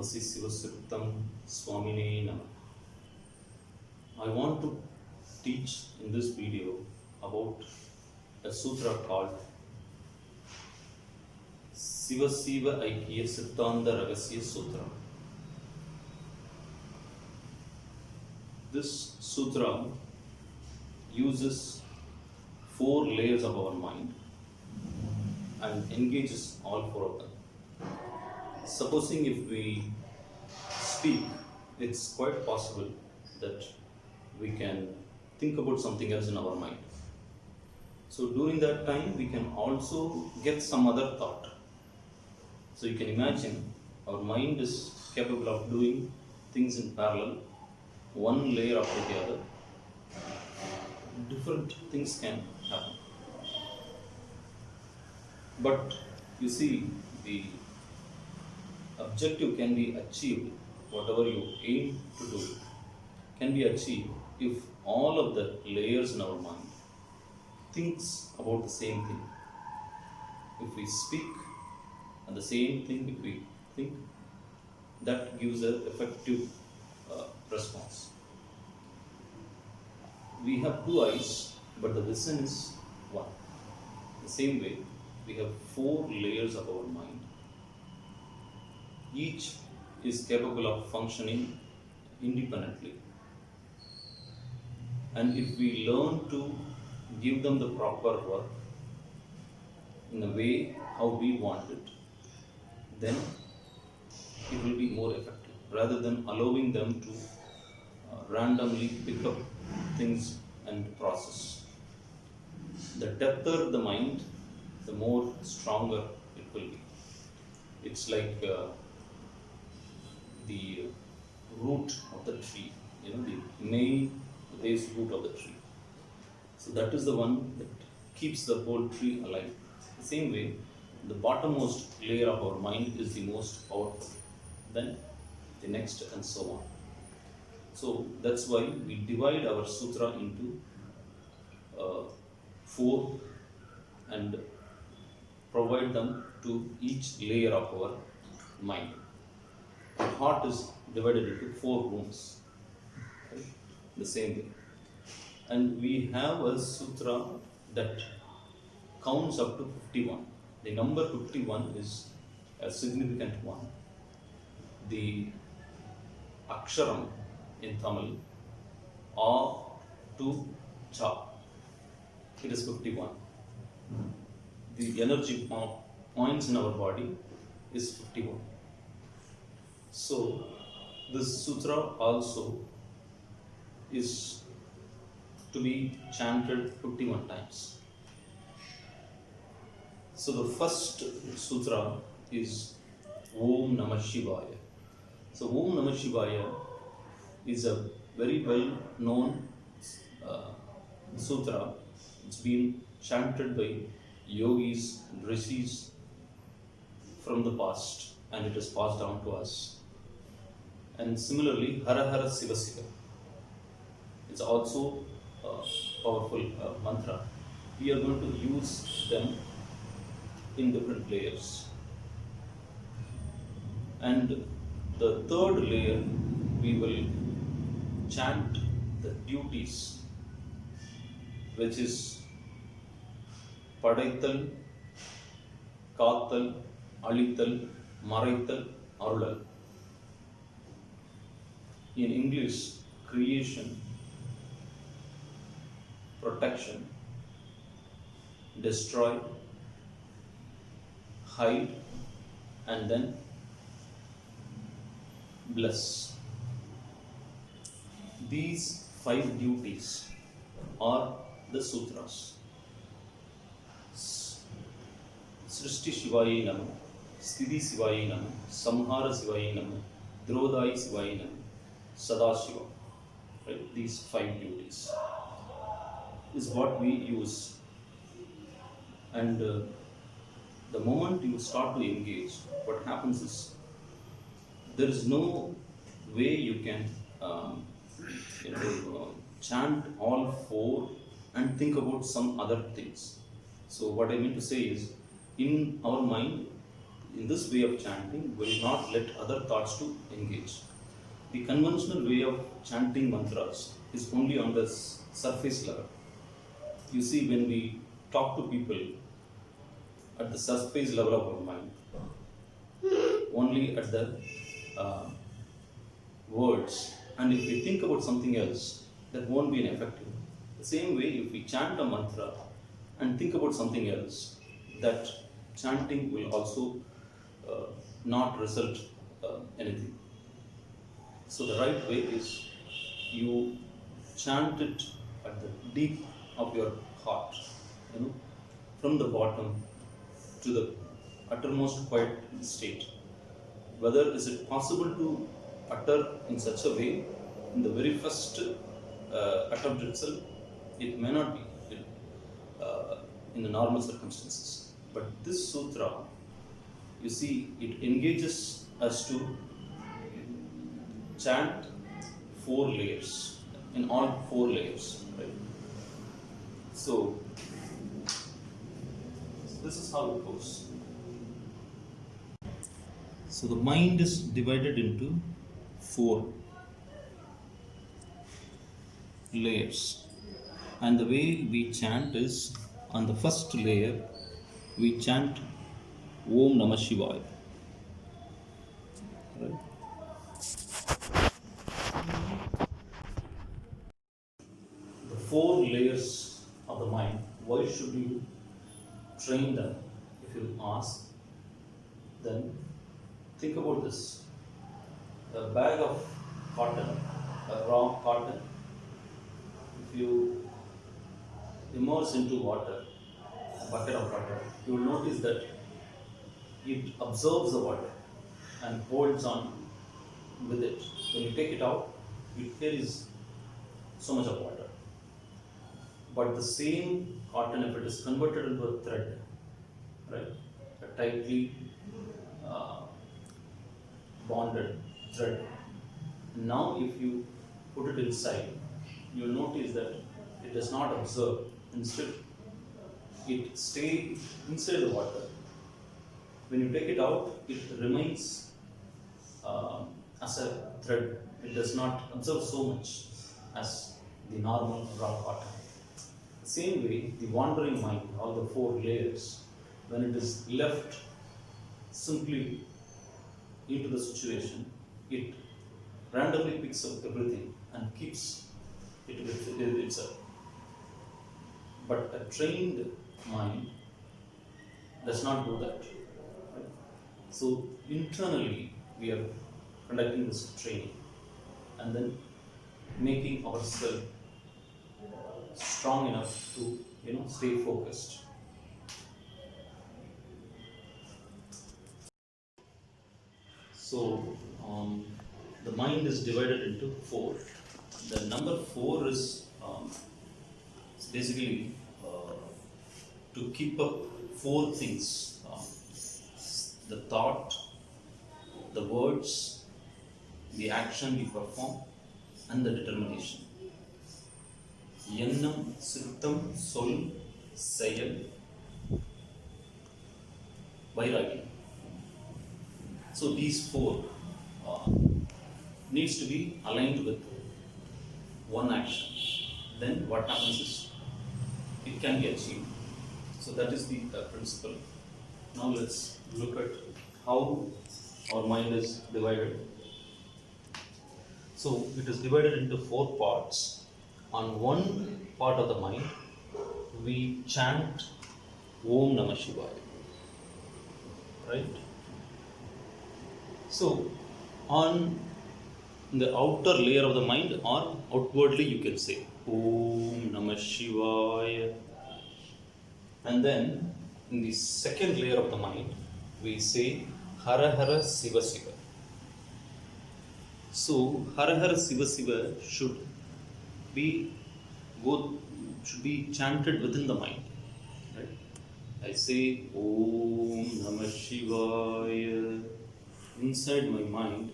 Siva Swamine Nama. I want to teach in this video about a sutra called Siva iykya sithaanda ragasiya Sutra. This sutra uses 4 layers of our mind and engages all 4 of them. Supposing if we speak, it's quite possible that we can think about something else in our mind. So during that time, we can also get some other thought. So you can imagine our mind is capable of doing things in parallel, one layer after the other. Different things can happen. But you see, the objective can be achieved, whatever you aim to do can be achieved if all of the layers in our mind thinks about the same thing. If we speak and the same thing, if we think, that gives an effective response. We have 2 eyes, but the vision is one. The same way, we have 4 layers of our mind. Each is capable of functioning independently. And if we learn to give them the proper work in the way how we want it, then it will be more effective rather than allowing them to randomly pick up things and process. The depther the mind, the more stronger it will be. It's like the root of the tree, the main base root of the tree. So that is the one that keeps the whole tree alive. The same way, the bottommost layer of our mind is the most powerful. Then the next and so on. So that's why we divide our sutra into 4 and provide them to each layer of our mind. The heart is divided into 4 rooms, right? The same way. And we have a sutra that counts up to 51. The number 51 is a significant one. The aksharam in Tamil, A to Cha, it is 51. The energy points in our body is 51. So this sutra also is to be chanted 51 times. So the first sutra is Om Namah Shivaya. So Om Namah Shivaya is a very well known sutra. It's been chanted by yogis and rishis from the past, and it is passed down to us. And similarly, Hara Hara Siva Siva. It's also a powerful mantra. We are going to use them in different layers. And the 3rd layer, we will chant the duties, which is Padaithal, Kaathal, Alithal, Maraithal, Arulal. In English, creation, protection, destroy, hide, and then bless. These 5 duties are the sutras. Srishti Shivaya Nama, Sthiti Shivaya Nama, Samhara Shivaya Nama, Drodai Shivaya Nama, Sadashiva. Right? These 5 duties is what we use. And the moment you start to engage, what happens is there is no way you can chant all 4 and think about some other things. So what I mean to say is, in our mind, in this way of chanting will not let other thoughts to engage. The conventional way of chanting mantras is only on the surface level. You see, when we talk to people at the surface level of our mind, only at the uh, words, and if we think about something else, that won't be an effective. The same way, if we chant a mantra and think about something else, that chanting will also not result anything. So the right way is you chant it at the deep of your heart, from the bottom to the uttermost quiet state. Whether is it possible to utter in such a way in the very first attempt itself, it may not be in the normal circumstances. But this sutra, you see, it engages us to chant 4 layers, in all 4 layers, right? So this is how it goes. So the mind is divided into 4 layers, and the way we chant is, on the first layer we chant Om Namah Shivaya, right? The 4 layers of the mind, why should you train them? If you ask, then think about this. A bag of cotton, a raw cotton, if you immerse into water, a bucket of water, you will notice that it absorbs the water and holds on with it. When you take it out, it carries so much of water. But the same cotton, if it is converted into a thread, right, a tightly bonded thread, now if you put it inside, you will notice that it does not absorb. Instead, it stays inside the water. When you take it out, it remains as a thread. It does not absorb so much as the normal raw cotton. The same way, the wandering mind, all the 4 layers, when it is left simply into the situation, it randomly picks up everything and keeps it with itself. But a trained mind does not do that. Right? So internally we are conducting this training and then making ourselves strong enough to stay focused. So the mind is divided into 4. The number 4 is basically to keep up 4 things: the thought, the words, the action we perform, and the determination. Yannam, sittham, sol, seyal, vairagya. So these 4 needs to be aligned with one action. Then what happens is it can be achieved. So that is the principle. Now let's look at how our mind is divided. So it is divided into 4 parts. On one part of the mind, we chant Om Namah Shivaya, right? So on the outer layer of the mind, or outwardly, you can say Om Namah Shivaya. And then in the second layer of the mind, we say Hara Hara Siva Siva. So Hara Hara Siva Siva should be chanted within the mind. Right? I say Om Namah Shivaya. Inside my mind,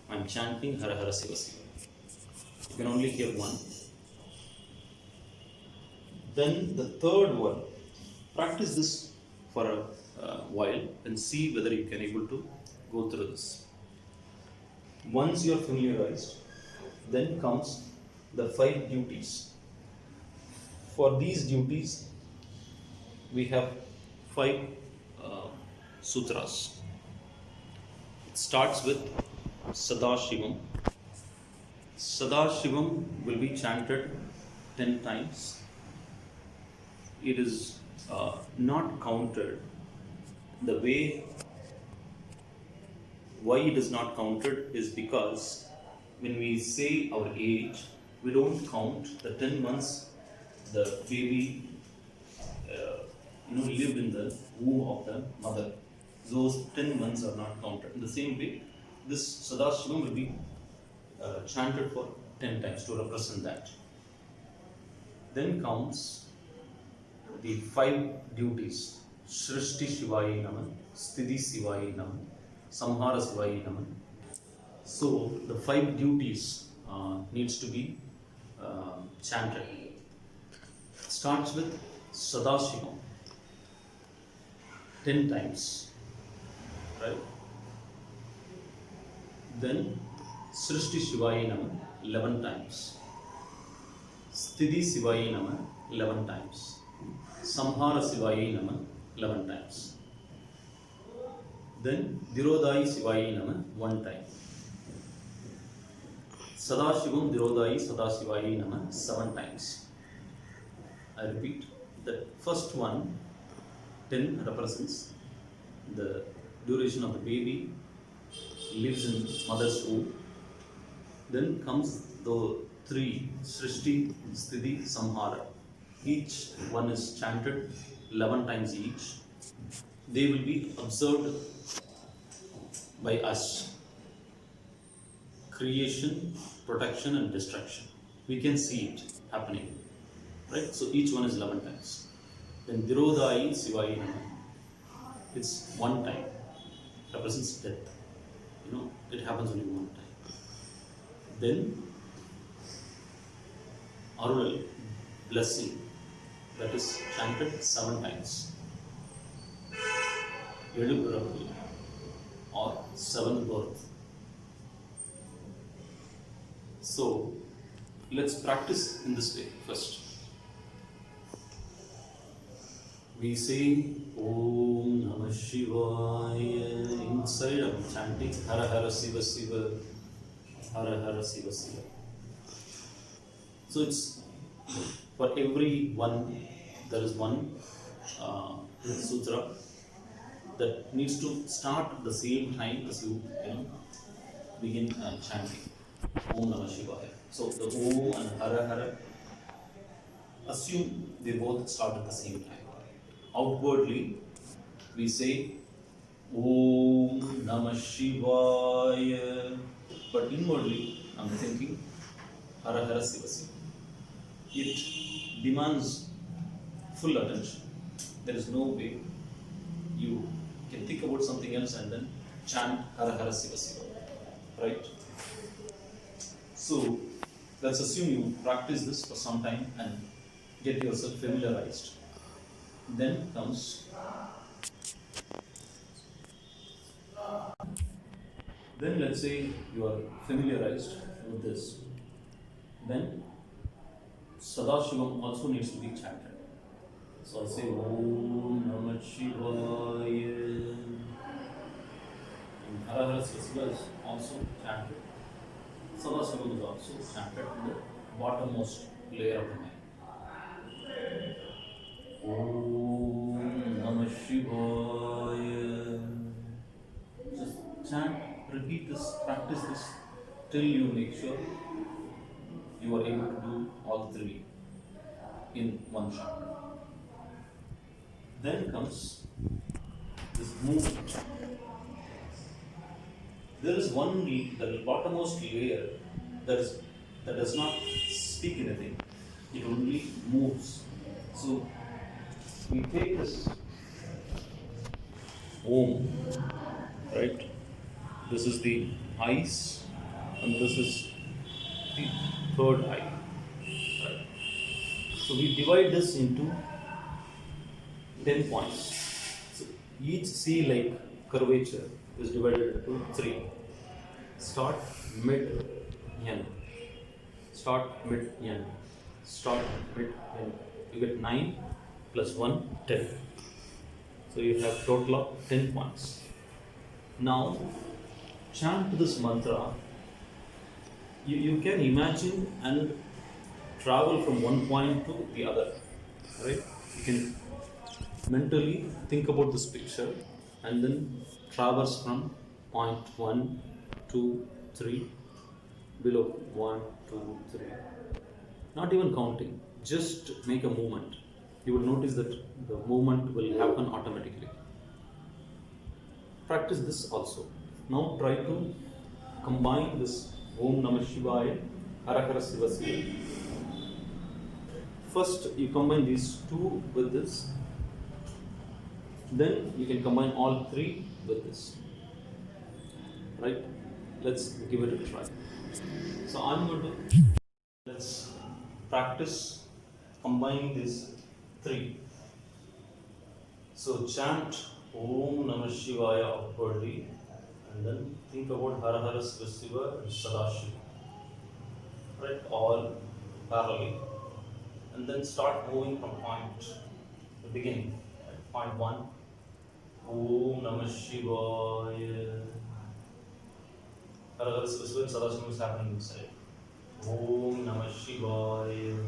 I am chanting Hara Hara Siva Siva. You can only hear one. Then the third one, practice this for while and see whether you can able to go through this. Once you are familiarized, then comes the 5 duties. For these duties, we have 5 sutras. It starts with Sadashivam. Sadashivam will be chanted 10 times. It is not counted the way. Why it is not counted is because when we say our age, we don't count the 10 months the baby lived in the womb of the mother. Those 10 months are not counted. In the same way, this Sadashivam will be chanted for 10 times to represent that. Then comes the 5 duties. Shrishti Shivaya Naman, Sthiti Shivaya Naman, Samhara Shivaya Naman. So the 5 duties needs to be chanted. Starts with Sadashivam 10 times, right? Then Srishti Shivaya Naman 11 times, Sthiti Shivaya Naman 11 times, Samhara Shivaya Naman 11 times. Then Dhirodhayi Shivaya Naman 1 time. Sadashivam Dhirodhayi Sadashivaya Naman 7 times. I repeat, the first one, 10 represents the duration of the baby, lives in mother's womb. Then comes the 3, Srishti, Sthiti, Samhara. Each one is chanted 11 times each. They will be observed by us. Creation, protection and destruction. We can see it happening. Right? So each one is 11 times. Then Dhirodhayi Shivaya Naman. It's 1 time. Represents death. It happens only 1 time. Then Arulal, blessing, that is chanted 7 times. Edupiravu, or 7th birth. So let's practice in this way first. We say Om Namah Shivaya. Inside I'm chanting Hara Hara Siva Siva, Hara Hara Siva Siva. So it's for every one, there is one sutra that needs to start at the same time as you begin chanting Om Namah Shivaya. So the Om and Hara Hara, assume they both start at the same time. Outwardly, we say Om Namah Shivaya, but inwardly, I'm thinking Hara Hara Siva Siva. It demands full attention. There is no way you can think about something else and then chant Hara Hara Siva Siva, right? So let's assume you practice this for some time and get yourself familiarized. Then comes let's say you are familiarized with this. Then Sadashivam also needs to be chanted. So I'll say Om Namah Shivaya. And Hara Hara Siva is also chanted. Sadashivam is also chanted in the bottommost layer of the mind. Om Namah Shivaya. Just chant, repeat this, practice this till you make sure you are able to do all 3 in one shot. Then comes this movement. There is one, the bottommost layer that does not speak anything. It only moves. So we take this Om, right? This is the eyes, and this is the third eye. Right? So we divide this into 10 points. So Each C like curvature is divided into 3. Start, mid, end. Start, mid, end. Start, mid, end. You get 9 plus 1, 10. So you have total of 10 points. Now chant this mantra. You can imagine and travel from one point to the other. Right? You can mentally think about this picture and then traverse from point 1, 2, 3, below 1, 2, 3. Not even counting, just make a movement. You will notice that the movement will happen automatically. Practice this also. Now try to combine this Om Namah Shivaya, Hara Hara Siva Siva. First you combine these two with this. Then you can combine all three with this. Right? Let's give it a try. So I'm going to let's practice combining these three. So chant Om Namah Shivaya upwardly and then think about Hara Hara Siva Siva and Sadashiva. Right? All parallelly. And then start moving from the beginning. Point 1. Om Namah Shivaya. Hara Hara Siva Siva and Sadashiva is happening inside. Om Namah Shivaya.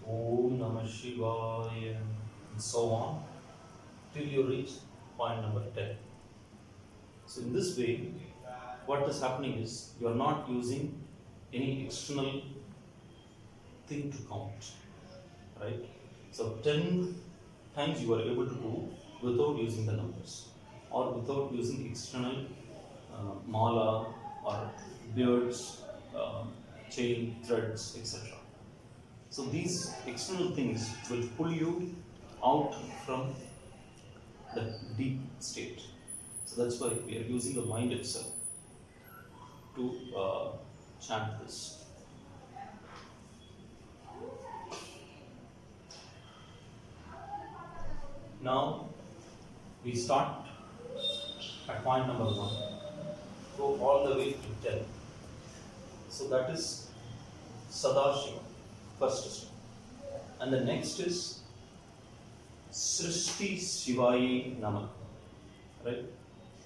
Om Namah Shivaya. And so on till you reach point number 10. So in this way, what is happening is you are not using any external thing to count, right? So 10 times you are able to do without using the numbers or without using external mala or beards, chain, threads, etc. So these external things will pull you out from the deep state. So that's why we are using the mind itself to chant this. Now we start at point number 1, go all the way to 10. So that is Sadashiva, first step. And the next is Srishti Shivaya Namah. Right?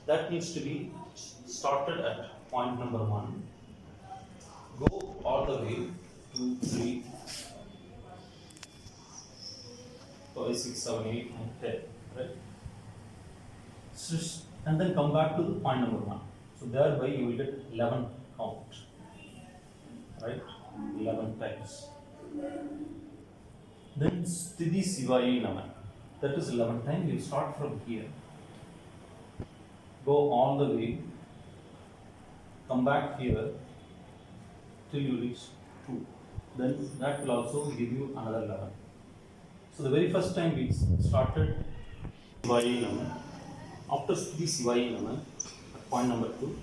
That needs to be started at point number 1. Go all the way 2, 3, 5, 6, 7, 8, and 10. Right? And then come back to the point number 1. So thereby you will get 11 count. Right? 11 times. Then Sthiti Shivaya Namah. That is 11 times. You start from here. Go all the way. Come back here till you reach 2. Then that will also give you another 11. So the very first time we started Shivaya Namah. After Sthiti Shivaya Namah, point number 2.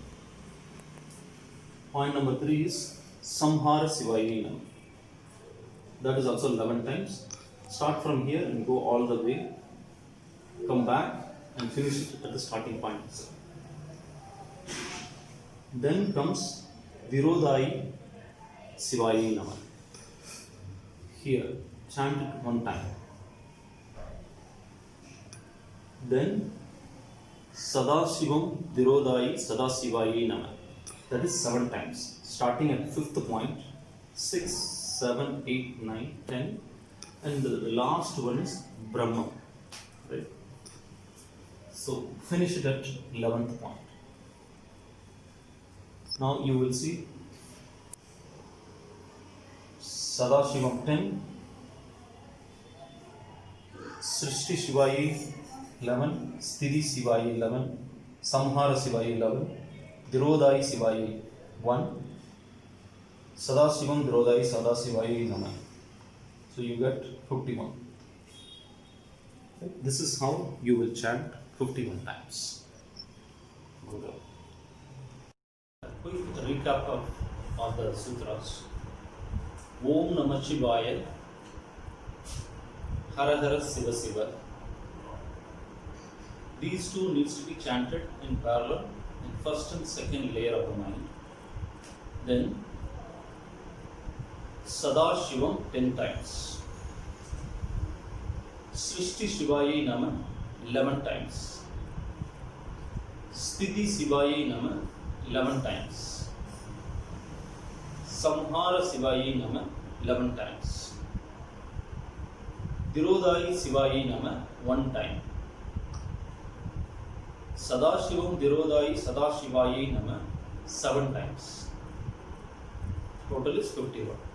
Point number 3 is Samhara Shivaya Namah. That is also 11 times. Start from here and go all the way. Come back and finish it at the starting point. Then comes Virodai Shivaya Namah. Here, chant it one time. Then Sadashivam Virodai Sadashivaya Namah. That is 7 times. Starting at 5th point, 6, 7, 8, 9, 10. And the last one is Brahma. Right? So finish it at 11th point. Now you will see Sadashivam 10, Srishti Shivaya 11, Sthiti Shivaya 11, Samhara Shivaya 11, Virodai Shivaya 1, Sadashivam Virodai Sadashivaya Namah. So you get 51. This is how you will chant 51 times. Good. Quick recap of the sutras. Om Namah Shivaya, Hara Hara Siva Siva, These two needs to be chanted in parallel in first and second layer of the mind. Then Sadashivam 10 times. Srishti Shivayai Nama 11 times. Sthiti Shivayai Nama 11 times. Samhara Shivayai Nama 11 times. Dhirodai Shivayai Nama 1 time. Sadashivam Dhirodai Sadashivayai Nama 7 times. Total is 51.